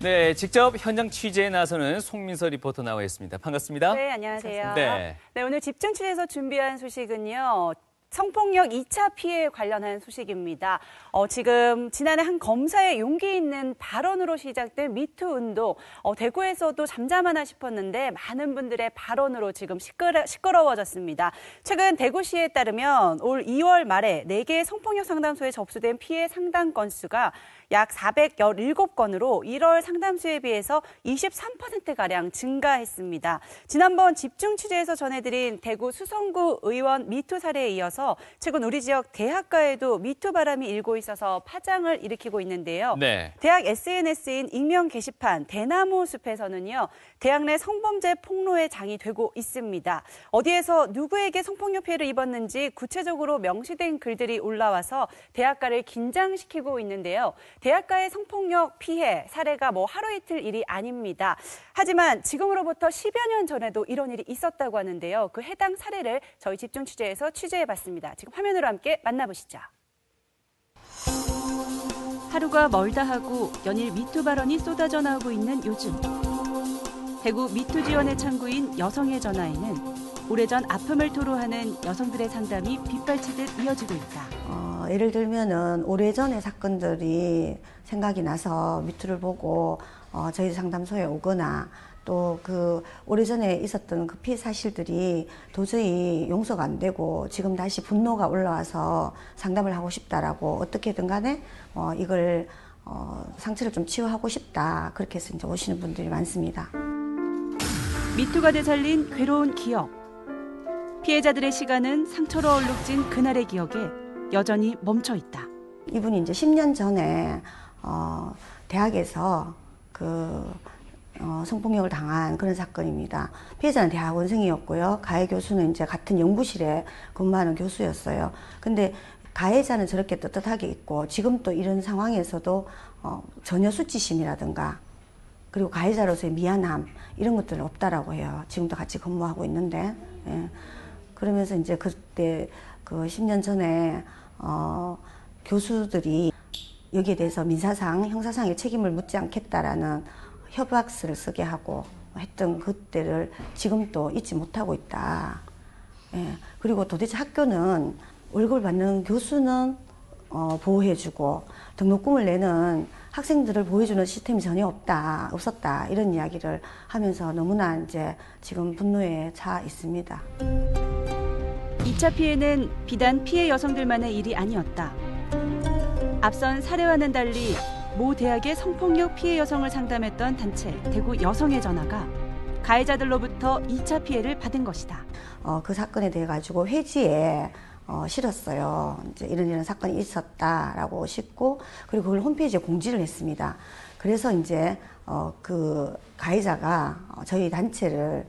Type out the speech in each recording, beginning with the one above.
네, 직접 현장 취재에 나서는 송민서 리포터 나와 있습니다. 반갑습니다. 네, 안녕하세요. 네, 오늘 집중 취재에서 준비한 소식은요. 성폭력 2차 피해 관련한 소식입니다. 지금 지난해 한 검사의 용기 있는 발언으로 시작된 미투 운동. 대구에서도 잠잠하나 싶었는데 많은 분들의 발언으로 지금 시끄러워졌습니다. 최근 대구시에 따르면 올 2월 말에 4개의 성폭력 상담소에 접수된 피해 상담 건수가 약 417건으로 1월 상담수에 비해서 23%가량 증가했습니다. 지난번 집중 취재에서 전해드린 대구 수성구 의원 미투 사례에 이어서 최근 우리 지역 대학가에도 미투 바람이 일고 있어서 파장을 일으키고 있는데요. 네. 대학 SNS인 익명 게시판 대나무 숲에서는요. 대학 내 성범죄 폭로의 장이 되고 있습니다. 어디에서 누구에게 성폭력 피해를 입었는지 구체적으로 명시된 글들이 올라와서 대학가를 긴장시키고 있는데요. 대학가의 성폭력 피해 사례가 하루 이틀 일이 아닙니다. 하지만 지금으로부터 10여 년 전에도 이런 일이 있었다고 하는데요. 그 해당 사례를 저희 집중 취재에서 취재해봤습니다. 지금 화면으로 함께 만나보시죠. 하루가 멀다 하고 연일 미투 발언이 쏟아져 나오고 있는 요즘. 대구 미투 지원의 창구인 여성의 전화에는 오래전 아픔을 토로하는 여성들의 상담이 빗발치듯 이어지고 있다. 예를 들면은 오래전의 사건들이 생각이 나서 미투를 보고 저희 상담소에 오거나 또 그 오래전에 있었던 그 피해 사실들이 도저히 용서가 안 되고 지금 다시 분노가 올라와서 상담을 하고 싶다라고 어떻게든 간에 이걸 상처를 좀 치유하고 싶다 그렇게 해서 이제 오시는 분들이 많습니다. 미투가 되살린 괴로운 기억. 피해자들의 시간은 상처로 얼룩진 그날의 기억에 여전히 멈춰 있다. 이분이 이제 10년 전에 대학에서 성폭력을 당한 그런 사건입니다. 피해자는 대학원생이었고요. 가해 교수는 이제 같은 연구실에 근무하는 교수였어요. 근데 가해자는 저렇게 떳떳하게 있고 지금 또 이런 상황에서도 전혀 수치심이라든가 그리고 가해자로서의 미안함 이런 것들은 없다라고 해요. 지금도 같이 근무하고 있는데 예. 그러면서 이제 그때 그 10년 전에 교수들이 여기에 대해서 민사상, 형사상의 책임을 묻지 않겠다라는 협약서를 쓰게 하고 했던 그때를 지금도 잊지 못하고 있다. 예. 그리고 도대체 학교는 월급을 받는 교수는 보호해주고 등록금을 내는 학생들을 보호해주는 시스템이 전혀 없었다. 이런 이야기를 하면서 너무나 이제 지금 분노에 차 있습니다. 2차 피해는 비단 피해 여성들만의 일이 아니었다. 앞선 사례와는 달리 모 대학의 성폭력 피해 여성을 상담했던 단체 대구 여성의 전화가 가해자들로부터 2차 피해를 받은 것이다. 그 사건에 대해 가지고 회지에 실었어요. 이제 이런 사건이 있었다라고 싣고 그리고 그걸 홈페이지에 공지를 했습니다. 그래서 이제 그 가해자가 저희 단체를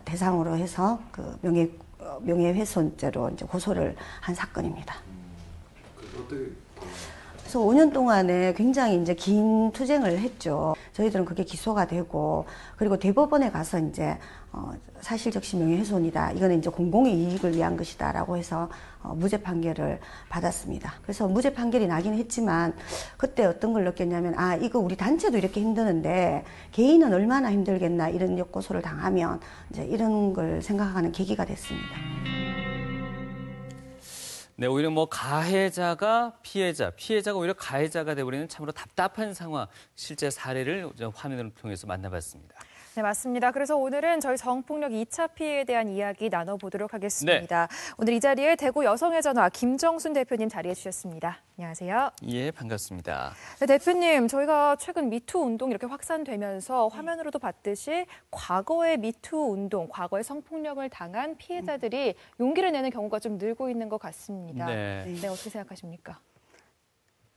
대상으로 해서 그 명예훼손죄로 이제 고소를 한 사건입니다. 그래서 5년 동안에 굉장히 이제 긴 투쟁을 했죠. 저희들은 그게 기소가 되고 그리고 대법원에 가서 이제 사실적시 명예훼손이다. 이거는 이제 공공의 이익을 위한 것이다라고 해서 무죄 판결을 받았습니다. 그래서 무죄 판결이 나긴 했지만 그때 어떤 걸 느꼈냐면 이거 우리 단체도 이렇게 힘드는데 개인은 얼마나 힘들겠나 이런 역고소를 당하면 이제 이런 걸 생각하는 계기가 됐습니다. 네, 오히려 가해자가 피해자가 오히려 가해자가 되어버리는 참으로 답답한 상황, 실제 사례를 화면을 통해서 만나봤습니다. 네, 맞습니다. 그래서 오늘은 저희 성폭력 2차 피해에 대한 이야기 나눠보도록 하겠습니다. 네. 오늘 이 자리에 대구 여성의 전화 김정순 대표님 자리해 주셨습니다. 안녕하세요. 예, 반갑습니다. 네, 대표님, 저희가 최근 미투 운동 이렇게 확산되면서 화면으로도 봤듯이 과거의 미투 운동, 과거의 성폭력을 당한 피해자들이 용기를 내는 경우가 좀 늘고 있는 것 같습니다. 네, 어떻게 생각하십니까?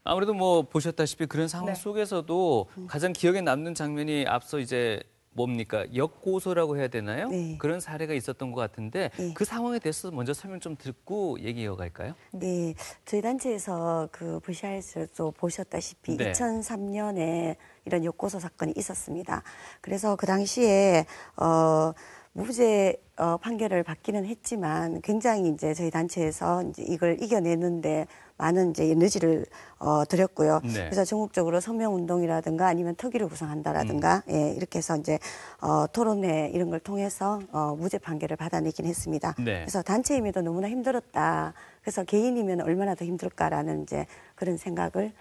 아무래도 보셨다시피 그런 상황 속에서도 가장 기억에 남는 장면이 앞서 이제 뭡니까? 역고소라고 해야 되나요? 네. 그런 사례가 있었던 것 같은데 그 상황에 대해서 먼저 설명 좀 듣고 얘기 이어갈까요? 네, 저희 단체에서 그 VCR에서도 보셨다시피 2003년에 이런 역고소 사건이 있었습니다. 그래서 그 당시에 무죄 판결을 받기는 했지만 굉장히 이제 저희 단체에서 이제 이걸 이겨내는데 많은 이제 에너지를 들였고요. 네. 그래서 전국적으로 서명 운동이라든가 아니면 특위를 구성한다라든가 예, 이렇게 해서 이제 토론회 이런 걸 통해서 무죄 판결을 받아내긴 했습니다. 네. 그래서 단체 임의도 너무나 힘들었다. 그래서 개인이면 얼마나 더 힘들까라는 이제 그런 생각을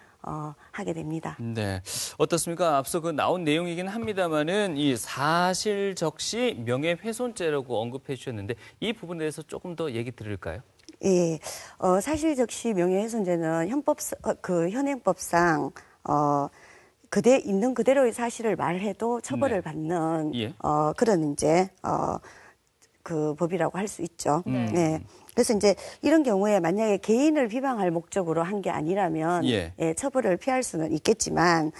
하게 됩니다. 네. 어떻습니까? 앞서 그 나온 내용이긴 합니다만은 이 사실 적시 명예훼손죄라고 언급해 주셨는데 이 부분에 대해서 조금 더 얘기 들을까요? 예, 사실 적시 명예훼손죄는 현행법상 있는 그대로의 사실을 말해도 처벌을 네. 받는 예. 그런 이제 그 법이라고 할 수 있죠. 네. 그래서 이제 이런 경우에 만약에 개인을 비방할 목적으로 한 게 아니라면 예. 처벌을 피할 수는 있겠지만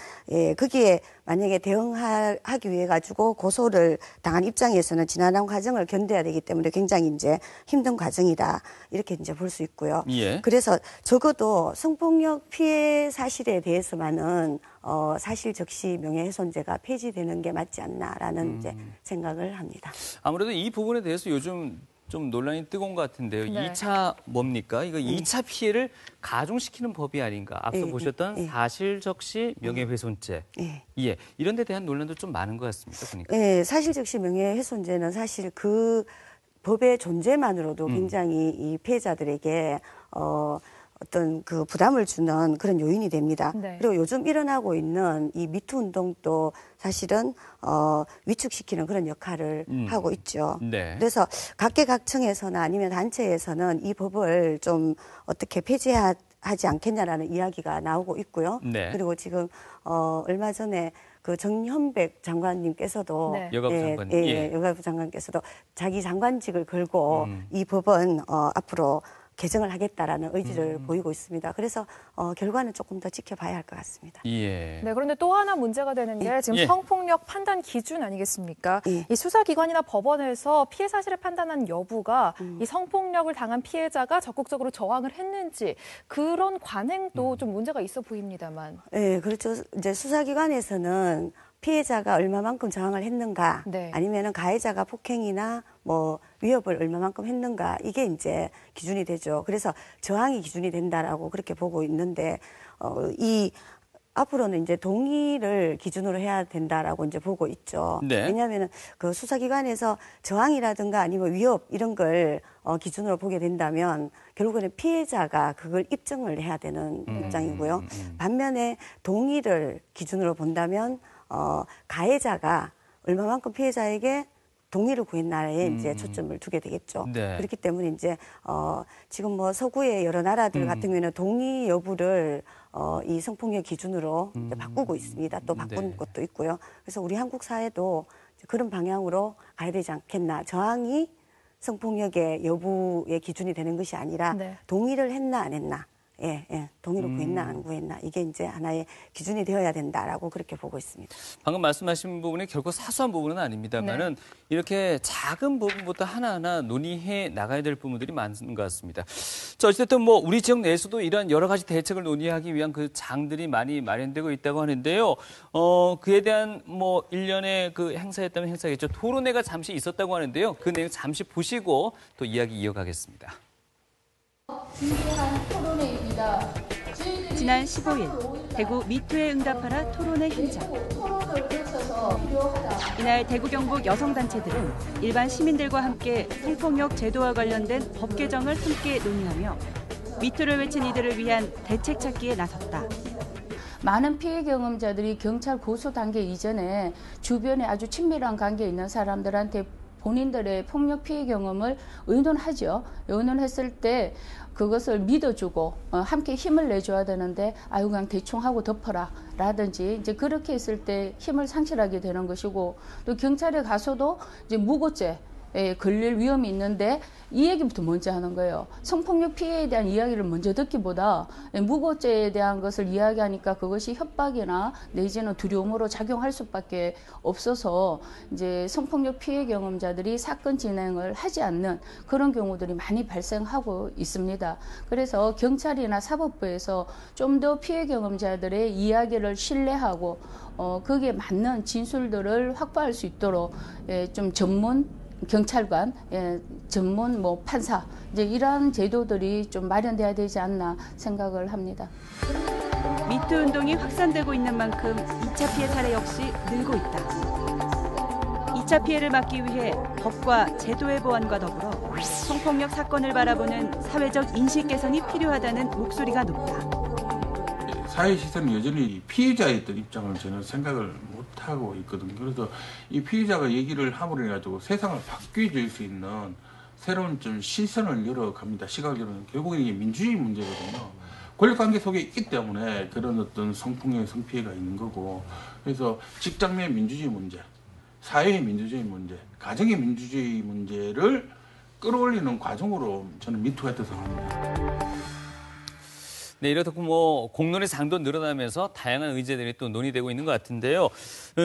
거기에 만약에 대응하기 위해 가지고 고소를 당한 입장에서는 지난한 과정을 견뎌야 되기 때문에 굉장히 이제 힘든 과정이다 이렇게 이제 볼 수 있고요. 예. 그래서 적어도 성폭력 피해 사실에 대해서만은 사실 적시 명예훼손죄가 폐지되는 게 맞지 않나라는 이제 생각을 합니다. 아무래도 이 부분에 대해서 요즘 좀 논란이 뜨거운 것 같은데요. 네. 2차 뭡니까? 이거 2차 피해를 가중시키는 법이 아닌가. 앞서 보셨던 사실 적시 명예훼손죄. 예. 이런 데 대한 논란도 좀 많은 것 같습니다. 보니까. 네, 사실 적시 명예훼손죄는 사실 그 법의 존재만으로도 굉장히 이 피해자들에게 어떤 그 부담을 주는 그런 요인이 됩니다. 네. 그리고 요즘 일어나고 있는 이 미투 운동도 사실은 위축시키는 그런 역할을 하고 있죠. 네. 그래서 각계각층에서나 아니면 단체에서는 이 법을 좀 어떻게 폐지하지 않겠냐라는 이야기가 나오고 있고요. 네. 그리고 지금 얼마 전에 그 정현백 장관님께서도 네. 여가부 장관님. 예. 여가부 장관께서도 자기 장관직을 걸고 이 법은 앞으로 개정을 하겠다라는 의지를 보이고 있습니다. 그래서 결과는 조금 더 지켜봐야 할 것 같습니다. 예. 네, 그런데 또 하나 문제가 되는 게 지금 예. 성폭력 판단 기준 아니겠습니까? 예. 이 수사기관이나 법원에서 피해 사실을 판단한 여부가 이 성폭력을 당한 피해자가 적극적으로 저항을 했는지 그런 관행도 좀 문제가 있어 보입니다만. 네, 그렇죠. 이제 수사기관에서는 피해자가 얼마만큼 저항을 했는가, 네. 아니면은 가해자가 폭행이나 뭐 위협을 얼마만큼 했는가, 이게 이제 기준이 되죠. 그래서 저항이 기준이 된다라고 그렇게 보고 있는데, 앞으로는 이제 동의를 기준으로 해야 된다라고 이제 보고 있죠. 네. 왜냐하면은 그 수사기관에서 저항이라든가 아니면 위협 이런 걸 기준으로 보게 된다면 결국에는 피해자가 그걸 입증을 해야 되는 입장이고요. 반면에 동의를 기준으로 본다면 가해자가 얼마만큼 피해자에게 동의를 구했나에 이제 초점을 두게 되겠죠. 네. 그렇기 때문에 이제 지금 뭐 서구의 여러 나라들 같은 경우에는 동의 여부를 이 성폭력 기준으로 이제 바꾸고 있습니다. 또 바꾼 네. 것도 있고요. 그래서 우리 한국 사회도 이제 그런 방향으로 가야 되지 않겠나. 저항이 성폭력의 여부의 기준이 되는 것이 아니라 네. 동의를 했나 안 했나. 동의를 구했나 안 구했나. 이게 이제 하나의 기준이 되어야 된다라고 그렇게 보고 있습니다. 방금 말씀하신 부분이 결코 사소한 부분은 아닙니다만은 이렇게 작은 부분부터 하나하나 논의해 나가야 될 부분들이 많은 것 같습니다. 자, 어쨌든 뭐 우리 지역 내에서도 이런 여러 가지 대책을 논의하기 위한 그 장들이 많이 마련되고 있다고 하는데요. 그에 대한 뭐 일련의 그 행사였다면 행사겠죠. 토론회가 잠시 있었다고 하는데요. 그 내용 잠시 보시고 또 이야기 이어가겠습니다. 준비한 토론회입니다. 지난 15일 대구 미투에 응답하라 토론회 현장. 토론을 거쳐서 필요하다. 이날 대구 경북 여성단체들은 일반 시민들과 함께 성폭력 제도와 관련된 법 개정을 함께 논의하며 미투를 외친 이들을 위한 대책 찾기에 나섰다. 많은 피해 경험자들이 경찰 고소 단계 이전에 주변에 아주 친밀한 관계에 있는 사람들한테 본인들의 폭력 피해 경험을 의논하죠. 의논했을 때 그것을 믿어주고 함께 힘을 내줘야 되는데 아유 그냥 대충 하고 덮어라 라든지 이제 그렇게 했을 때 힘을 상실하게 되는 것이고 또 경찰에 가서도 이제 무고죄 걸릴 위험이 있는데 이 얘기부터 먼저 하는 거예요. 성폭력 피해에 대한 이야기를 먼저 듣기보다 무고죄에 대한 것을 이야기하니까 그것이 협박이나 내지는 두려움으로 작용할 수밖에 없어서 이제 성폭력 피해 경험자들이 사건 진행을 하지 않는 그런 경우들이 많이 발생하고 있습니다. 그래서 경찰이나 사법부에서 좀 더 피해 경험자들의 이야기를 신뢰하고 거기에 맞는 진술들을 확보할 수 있도록 좀 전문 경찰관, 전문 뭐 판사 이제 이런 제도들이 좀 마련돼야 되지 않나 생각을 합니다. 미투 운동이 확산되고 있는 만큼 2차 피해 사례 역시 늘고 있다. 2차 피해를 막기 위해 법과 제도의 보완과 더불어 성폭력 사건을 바라보는 사회적 인식 개선이 필요하다는 목소리가 높다. 사회 시선은 여전히 피해자의 어떤 입장을 저는 생각을 못하고 있거든요. 그래서 이 피해자가 얘기를 함으로 해가지고 세상을 바뀌어줄 수 있는 새로운 좀 시선을 열어갑니다. 시각을 열어가는. 결국은 이게 민주주의 문제거든요. 권력관계 속에 있기 때문에 그런 어떤 성폭력, 성피해가 있는 거고, 그래서 직장 내 민주주의 문제, 사회의 민주주의 문제, 가정의 민주주의 문제를 끌어올리는 과정으로 저는 미투가 있다고 생각합니다. 네, 이렇다고 뭐 공론의 장도 늘어나면서 다양한 의제들이 또 논의되고 있는 것 같은데요.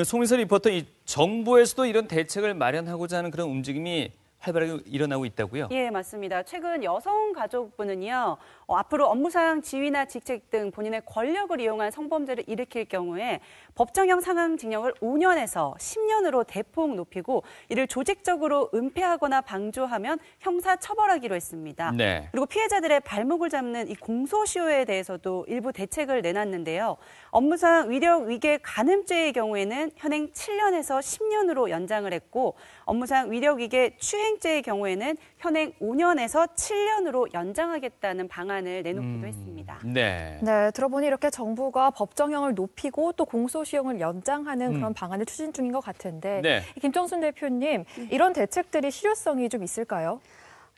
송민서 리포터, 이 정부에서도 이런 대책을 마련하고자 하는 그런 움직임이 활발하게 일어나고 있다고요? 예, 맞습니다. 최근 여성가족부는요, 앞으로 업무상 지위나 직책 등 본인의 권력을 이용한 성범죄를 일으킬 경우에 법정형 상황징역을 5년에서 10년으로 대폭 높이고 이를 조직적으로 은폐하거나 방조하면 형사 처벌하기로 했습니다. 네. 그리고 피해자들의 발목을 잡는 이 공소시효에 대해서도 일부 대책을 내놨는데요. 업무상 위력 위계 간음죄의 경우에는 현행 7년에서 10년으로 연장을 했고, 업무상 위력 위계 추행죄의 경우에는 현행 5년에서 7년으로 연장하겠다는 방안을 내놓기도 했습니다. 네. 네, 들어보니 이렇게 정부가 법정형을 높이고 또 공소시효를 연장하는 그런 방안을 추진 중인 것 같은데, 네. 김정순 대표님, 이런 대책들이 실효성이 좀 있을까요?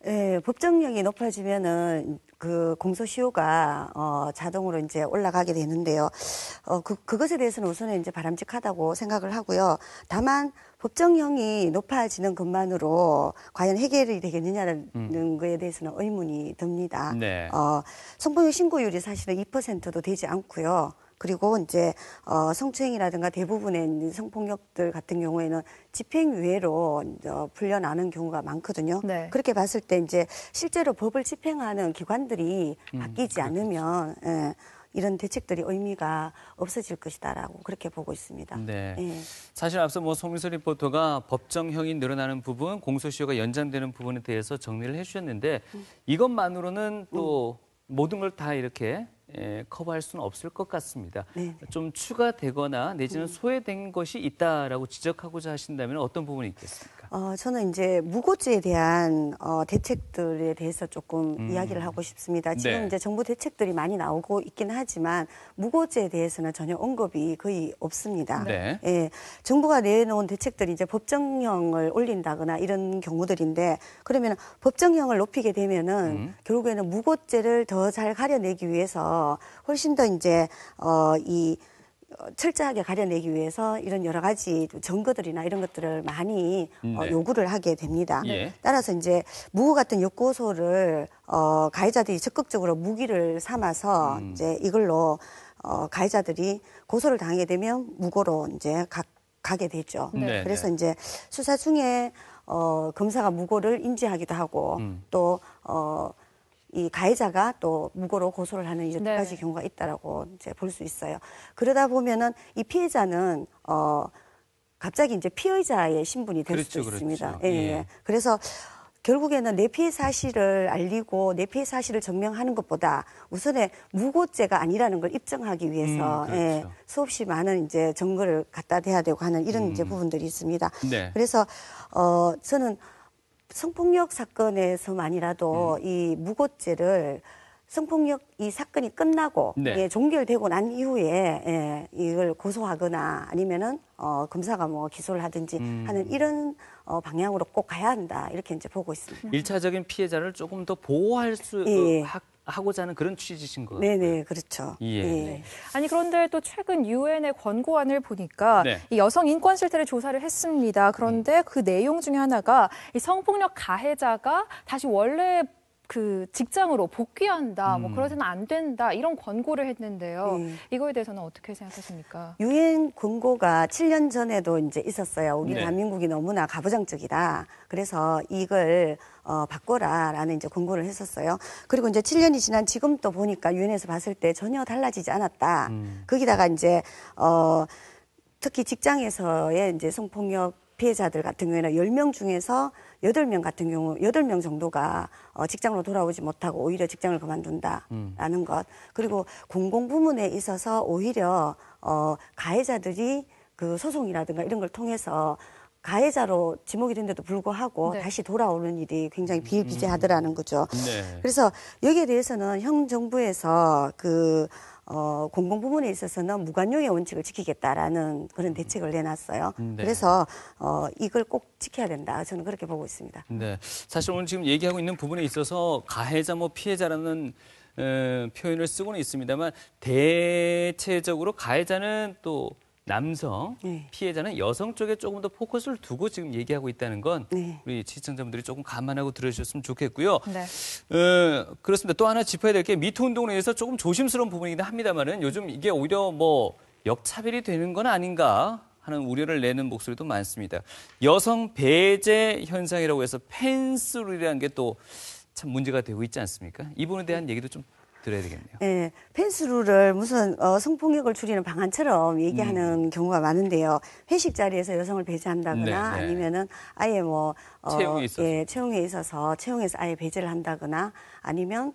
예, 법정형이 높아지면은 그 공소시효가 자동으로 이제 올라가게 되는데요. 그것에 대해서는 우선은 이제 바람직하다고 생각을 하고요. 다만 법정형이 높아지는 것만으로 과연 해결이 되겠느냐는 거에 대해서는 의문이 듭니다. 네. 성폭력 신고율이 사실은 2%도 되지 않고요. 그리고 이제 성추행이라든가 대부분의 성폭력들 같은 경우에는 집행유예로 풀려나는 경우가 많거든요. 네. 그렇게 봤을 때 이제 실제로 법을 집행하는 기관들이 바뀌지 않으면 이런 대책들이 의미가 없어질 것이다라고 그렇게 보고 있습니다. 네. 예. 사실 앞서 뭐 송민서 리포터가 법정형이 늘어나는 부분, 공소시효가 연장되는 부분에 대해서 정리를 해주셨는데 이것만으로는 또 모든 걸 다 이렇게 커버할 수는 없을 것 같습니다. 네. 좀 추가되거나 내지는 소외된 것이 있다라고 지적하고자 하신다면 어떤 부분이 있겠습니까? 저는 이제 무고죄에 대한 대책들에 대해서 조금 이야기를 하고 싶습니다. 지금 네. 이제 정부 대책들이 많이 나오고 있긴 하지만 무고죄에 대해서는 전혀 언급이 거의 없습니다. 네. 예, 정부가 내놓은 대책들이 이제 법정형을 올린다거나 이런 경우들인데, 그러면 법정형을 높이게 되면은 결국에는 무고죄를 더 잘 가려내기 위해서 훨씬 더 이제 철저하게 가려내기 위해서 이런 여러 가지 증거들이나 이런 것들을 많이 네. 요구를 하게 됩니다. 예. 따라서 이제 무고 같은 욕고소를 가해자들이 적극적으로 무기를 삼아서 이제 이걸로 가해자들이 고소를 당하게 되면 무고로 이제 가게 되죠. 네. 그래서 이제 수사 중에 검사가 무고를 인지하기도 하고 또 이 가해자가 또 무고로 고소를 하는 여러 가지 경우가 있다라고 이제 볼 수 있어요. 그러다 보면은 이 피해자는 갑자기 이제 피의자의 신분이 될 그렇죠, 수도 있습니다. 그렇죠. 예. 그래서 결국에는 내 피해 사실을 알리고 내 피해 사실을 증명하는 것보다 우선에 무고죄가 아니라는 걸 입증하기 위해서 그렇죠. 수없이 많은 이제 증거를 갖다 대야 되고 하는 이런 이제 부분들이 있습니다. 네. 그래서 저는 성폭력 사건에서만이라도 이 무고죄를 성폭력 이 사건이 끝나고 네. 종결되고 난 이후에 이걸 고소하거나 아니면은 검사가 뭐 기소를 하든지 하는 이런 방향으로 꼭 가야 한다, 이렇게 이제 보고 있습니다. 1차적인 피해자를 조금 더 보호할 수 예. 하고자 하는 그런 취지신 것 같아요. 네네, 그렇죠. 예. 예. 아니, 그런데 또 최근 유엔의 권고안을 보니까 네. 이 여성 인권 실태를 조사를 했습니다. 그런데 그 내용 중에 하나가 이 성폭력 가해자가 다시 원래 그 직장으로 복귀한다, 뭐 그러서는 안 된다, 이런 권고를 했는데요. 이거에 대해서는 어떻게 생각하십니까? 유엔 권고가 7년 전에도 이제 있었어요. 우리 네. 대한민국이 너무나 가부장적이다. 그래서 이걸 바꿔라라는 이제 권고를 했었어요. 그리고 이제 7년이 지난 지금 또 보니까 유엔에서 봤을 때 전혀 달라지지 않았다. 거기다가 이제 특히 직장에서의 이제 성폭력 피해자들 같은 경우에는 10명 중에서 8명 같은 경우 8명 정도가 직장으로 돌아오지 못하고 오히려 직장을 그만둔다라는 것. 그리고 공공부문에 있어서 오히려 가해자들이 그 소송이라든가 이런 걸 통해서 가해자로 지목이 된데도 불구하고 네. 다시 돌아오는 일이 굉장히 비일비재하더라는 거죠. 네. 그래서 여기에 대해서는 형 정부에서 공공부문에 있어서는 무관용의 원칙을 지키겠다라는 그런 대책을 내놨어요. 네. 그래서 이걸 꼭 지켜야 된다. 저는 그렇게 보고 있습니다. 네. 사실 오늘 지금 얘기하고 있는 부분에 있어서 가해자 뭐 피해자라는 표현을 쓰고는 있습니다만 대체적으로 가해자는 또 남성, 네. 피해자는 여성 쪽에 조금 더 포커스를 두고 지금 얘기하고 있다는 건 네. 우리 시청자분들이 조금 감안하고 들으셨으면 좋겠고요. 네. 그렇습니다. 또 하나 짚어야 될 게 미투 운동에 의해서 조금 조심스러운 부분이긴 합니다만은 요즘 이게 오히려 뭐 역차별이 되는 건 아닌가 하는 우려를 내는 목소리도 많습니다. 여성 배제 현상이라고 해서 펜스룰이라는 게 또 참 문제가 되고 있지 않습니까? 이 부분에 대한 얘기도 좀 들어야 되겠네요. 네, 펜스룰을 무슨 성폭력을 줄이는 방안처럼 얘기하는 경우가 많은데요. 회식 자리에서 여성을 배제한다거나 네, 네. 아니면은 아예 뭐 채용에 있어서. 채용에 있어서 채용에서 아예 배제를 한다거나 아니면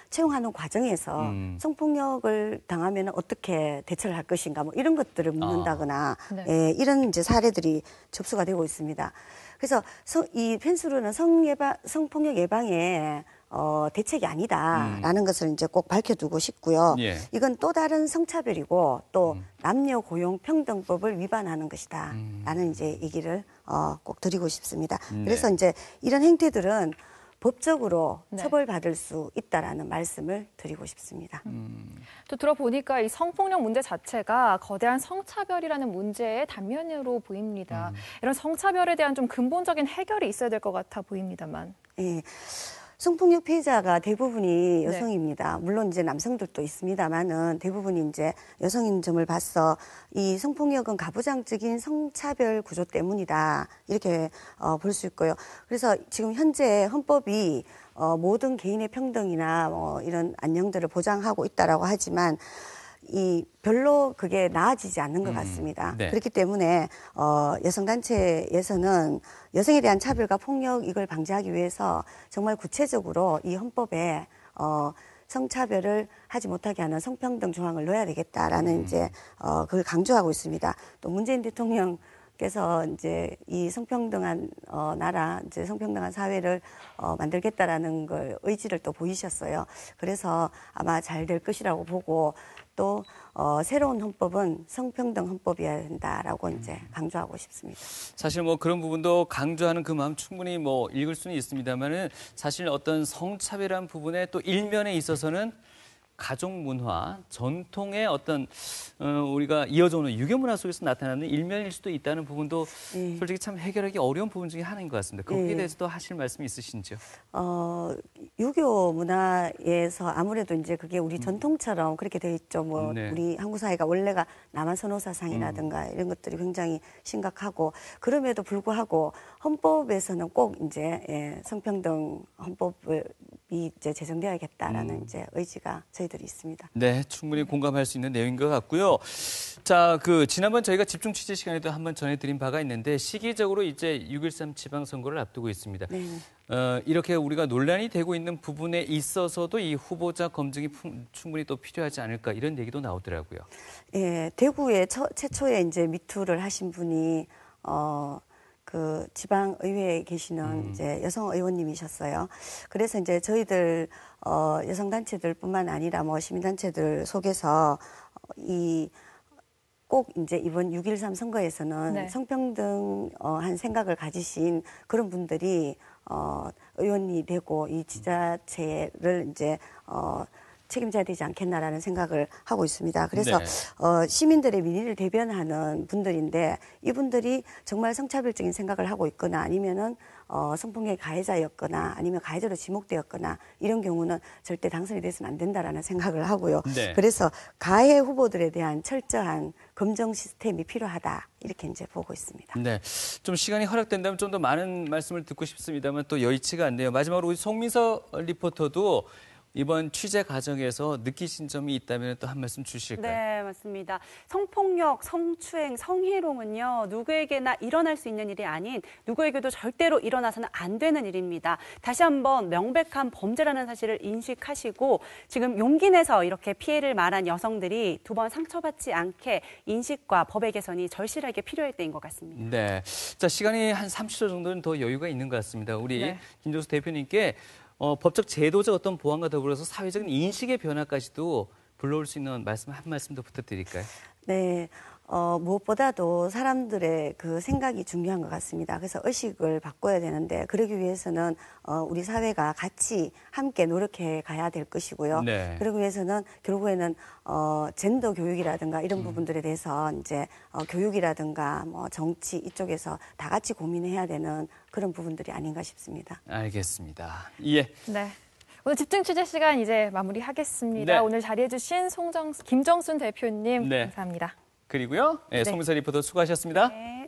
채용하는 과정에서 성폭력을 당하면 어떻게 대처를 할 것인가 뭐 이런 것들을 묻는다거나 네. 예, 이런 이제 사례들이 접수가 되고 있습니다. 그래서 이 펜스룰은 성폭력 예방에 대책이 아니다라는 것을 이제 꼭 밝혀두고 싶고요. 예. 이건 또 다른 성차별이고 또 남녀 고용 평등법을 위반하는 것이다라는 이제 얘기를 꼭 드리고 싶습니다. 네. 그래서 이제 이런 행태들은 법적으로 네. 처벌받을 수 있다라는 말씀을 드리고 싶습니다. 또 들어보니까 이 성폭력 문제 자체가 거대한 성차별이라는 문제의 단면으로 보입니다. 이런 성차별에 대한 좀 근본적인 해결이 있어야 될 것 같아 보입니다만. 예. 성폭력 피해자가 대부분이 여성입니다. 물론 이제 남성들도 있습니다만은 대부분이 이제 여성인 점을 봐서 이 성폭력은 가부장적인 성차별 구조 때문이다. 이렇게 볼 수 있고요. 그래서 지금 현재 헌법이 모든 개인의 평등이나 뭐 이런 안녕들을 보장하고 있다라고 하지만 별로 그게 나아지지 않는 것 같습니다. 네. 그렇기 때문에 여성단체에서는 여성에 대한 차별과 폭력 이걸 방지하기 위해서 정말 구체적으로 이 헌법에 성차별을 하지 못하게 하는 성평등 조항을 넣어야 되겠다라는 이제 그걸 강조하고 있습니다. 또 문재인 대통령께서 이제 이 성평등한 나라, 이제 성평등한 사회를 만들겠다라는 걸 의지를 또 보이셨어요. 그래서 아마 잘 될 것이라고 보고 또 새로운 헌법은 성평등 헌법이어야 된다라고 이제 강조하고 싶습니다. 사실 뭐 그런 부분도 강조하는 그 마음 충분히 뭐 읽을 수는 있습니다만은 사실 어떤 성차별한 부분에 또 일면에 있어서는 가족 문화, 전통의 어떤 우리가 이어져 오는 유교 문화 속에서 나타나는 일면일 수도 있다는 부분도 솔직히 참 해결하기 어려운 부분 중에 하나인 것 같습니다. 거기에 대해서도 하실 말씀이 있으신지요? 유교 문화에서 아무래도 이제 그게 우리 전통처럼 그렇게 돼 있죠. 뭐 네. 우리 한국 사회가 원래가 남한선호 사상이라든가 이런 것들이 굉장히 심각하고 그럼에도 불구하고 헌법에서는 꼭 이제 성평등 헌법을 이제 제정되어야겠다라는 이제 의지가 저희들이 있습니다. 네, 충분히 공감할 수 있는 내용인 것 같고요. 자, 지난번 저희가 집중 취재 시간에도 한번 전해드린 바가 있는데 시기적으로 이제 6.13 지방선거를 앞두고 있습니다. 네. 이렇게 우리가 논란이 되고 있는 부분에 있어서도 이 후보자 검증이 충분히 또 필요하지 않을까 이런 얘기도 나오더라고요. 예, 대구에 최초에 이제 미투를 하신 분이 그 지방 의회에 계시는 이제 여성 의원님이셨어요. 그래서 이제 저희들 여성 단체들뿐만 아니라 뭐 시민 단체들 속에서 꼭 이제 이번 6.13 선거에서는 네. 성평등한 생각을 가지신 그런 분들이 의원이 되고 이 지자체를 이제 책임져야 되지 않겠나라는 생각을 하고 있습니다. 그래서 네. 시민들의 민의를 대변하는 분들인데 이분들이 정말 성차별적인 생각을 하고 있거나 아니면은 성폭력의 가해자였거나 아니면 가해자로 지목되었거나 이런 경우는 절대 당선이 돼서는 안 된다라는 생각을 하고요. 네. 그래서 가해 후보들에 대한 철저한 검증 시스템이 필요하다 이렇게 이제 보고 있습니다. 네, 좀 시간이 허락된다면 좀 더 많은 말씀을 듣고 싶습니다만 또 여의치가 않네요. 마지막으로 우리 송민서 리포터도 이번 취재 과정에서 느끼신 점이 있다면 또 한 말씀 주실까요? 네, 맞습니다. 성폭력, 성추행, 성희롱은요, 누구에게나 일어날 수 있는 일이 아닌 누구에게도 절대로 일어나서는 안 되는 일입니다. 다시 한번 명백한 범죄라는 사실을 인식하시고 지금 용기 내서 이렇게 피해를 말한 여성들이 두 번 상처받지 않게 인식과 법의 개선이 절실하게 필요할 때인 것 같습니다. 네. 자, 시간이 한 30초 정도는 더 여유가 있는 것 같습니다. 우리 네. 김종수 대표님께 법적 제도적 어떤 보완과 더불어서 사회적인 인식의 변화까지도 불러올 수 있는 말씀 한 말씀 더 부탁드릴까요? 네, 무엇보다도 사람들의 그 생각이 중요한 것 같습니다. 그래서 의식을 바꿔야 되는데 그러기 위해서는 우리 사회가 같이 함께 노력해 가야 될 것이고요. 네. 그러기 위해서는 결국에는 젠더 교육이라든가 이런 부분들에 대해서 이제 교육이라든가 뭐 정치 이쪽에서 다 같이 고민해야 되는 그런 부분들이 아닌가 싶습니다. 알겠습니다. 예. 네. 오늘 집중 취재 시간 이제 마무리하겠습니다. 네. 오늘 자리해주신 김정순 대표님 네. 감사합니다. 그리고요, 송민서 리포터 수고하셨습니다. 네.